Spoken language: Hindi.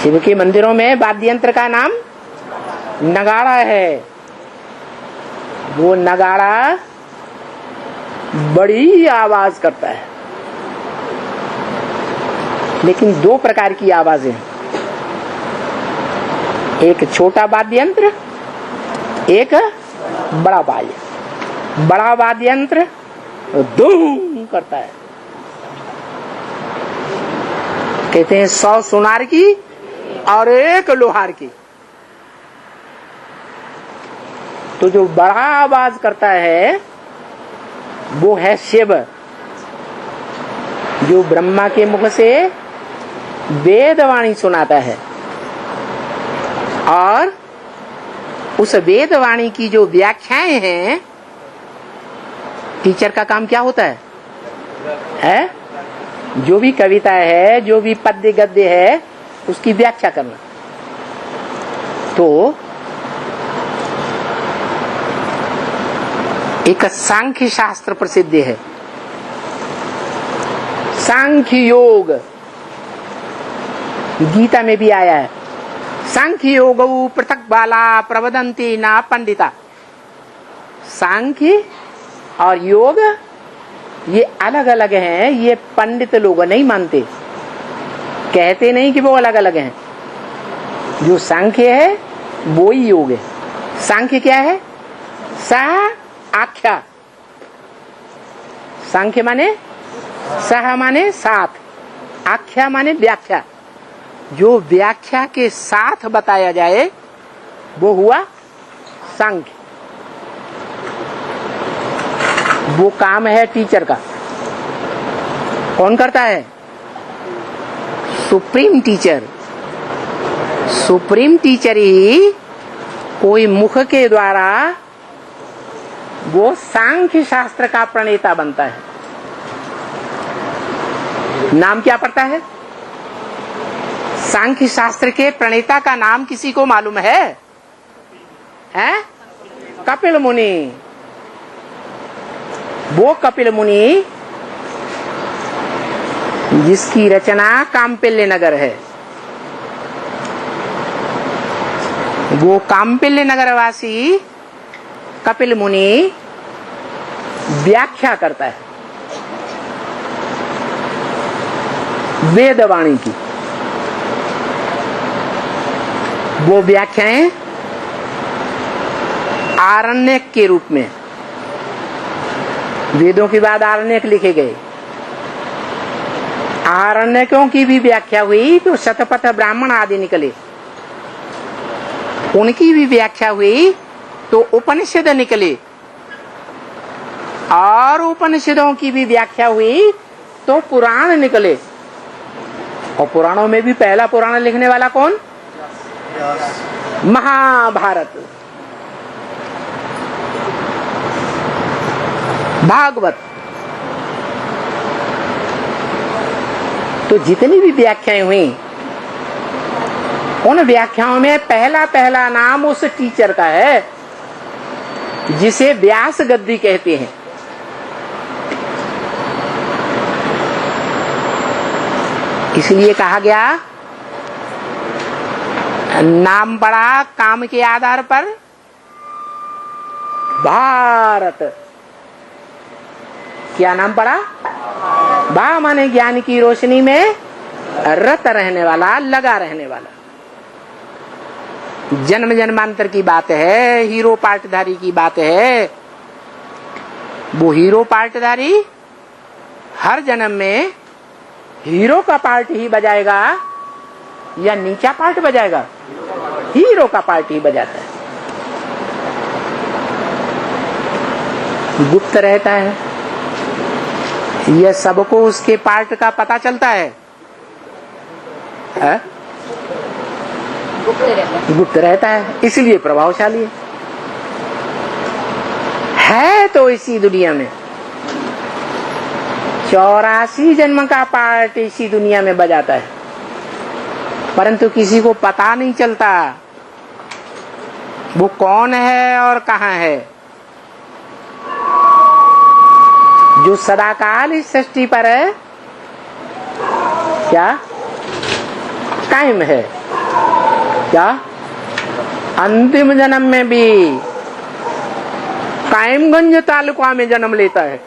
शिव के मंदिरों में वाद्य यंत्र का नाम नगाड़ा है। वो नगाड़ा बड़ी आवाज करता है, लेकिन दो प्रकार की आवाजें, एक छोटा वाद्य यंत्र, एक बड़ा वाद्य। बड़ा वाद्य यंत्र धूम करता है, कहते हैं 100 सोनार की और 1 लोहार की। तो जो बड़ा आवाज करता है वो है शिव, जो ब्रह्मा के मुख से वेदवाणी सुनाता है। और उस वेदवाणी की जो व्याख्याएं हैं, टीचर का काम क्या होता है? जो भी कविता है, जो भी पद्य गद्य है, उसकी व्याख्या करना। तो एक सांख्य शास्त्र प्रसिद्ध है, सांख्य योग, गीता में भी आया है। सांख्य योग पृथक बाला प्रवदंती ना पंडिता। सांख्य और योग ये अलग अलग हैं, ये पंडित लोग नहीं मानते, कहते नहीं कि वो अलग अलग हैं। जो सांख्य है वो ही योग है। सांख्य क्या है? सह आख्या। सांख्य माने सह माने साथ, आख्या माने व्याख्या। जो व्याख्या के साथ बताया जाए वो हुआ सांख्य। वो काम है टीचर का। कौन करता है? Supreme teacher. सुप्रीम टीचर ही कोई मुख के द्वारा वो सांख्य शास्त्र का प्रणेता बनता है। नाम क्या पड़ता है? सांख्य शास्त्र के प्रणेता का नाम किसी को मालूम है? कपिल मुनि। वो कपिल मुनि जिसकी रचना काम्पिल्य नगर है, वो काम्पिल्य नगरवासी कपिल मुनि व्याख्या करता है वेदवाणी की। वो व्याख्याएं आरण्यक के रूप में, वेदों के बाद आरण्यक लिखे गए। आरण्यकों की भी व्याख्या हुई तो शतपथ ब्राह्मण आदि निकले, उनकी भी व्याख्या हुई तो उपनिषद निकले, और उपनिषदों की भी व्याख्या हुई तो पुराण निकले। और पुराणों में भी पहला पुराण लिखने वाला कौन? महाभारत, भागवत। तो जितनी भी व्याख्याएं हुई, उन व्याख्याओं में पहला पहला नाम उस टीचर का है जिसे व्यास गद्दी कहते हैं। इसलिए कहा गया नाम बड़ा काम के आधार पर भारत। क्या नाम पड़ा? भा माने ज्ञान की रोशनी में रत रहने वाला, लगा रहने वाला। जन्म जन्मांतर की बात है, हीरो पार्टधारी की बात है। वो हीरो पार्टधारी हर जन्म में हीरो का पार्ट ही बजाएगा या नीचा पार्ट बजाएगा? हीरो का पार्ट ही बजाता है। गुप्त रहता है, यह सबको उसके पार्ट का पता चलता है? गुप्त रहता है, इसलिए प्रभावशाली है। तो इसी दुनिया में 84 जन्म का पार्ट इसी दुनिया में बजाता है, परंतु किसी को पता नहीं चलता वो कौन है और कहाँ है। जो सदाकाल इस सृष्टि पर है, क्या कायम है, क्या अंतिम जन्म में भी कायमगंज तालुका में जन्म लेता है।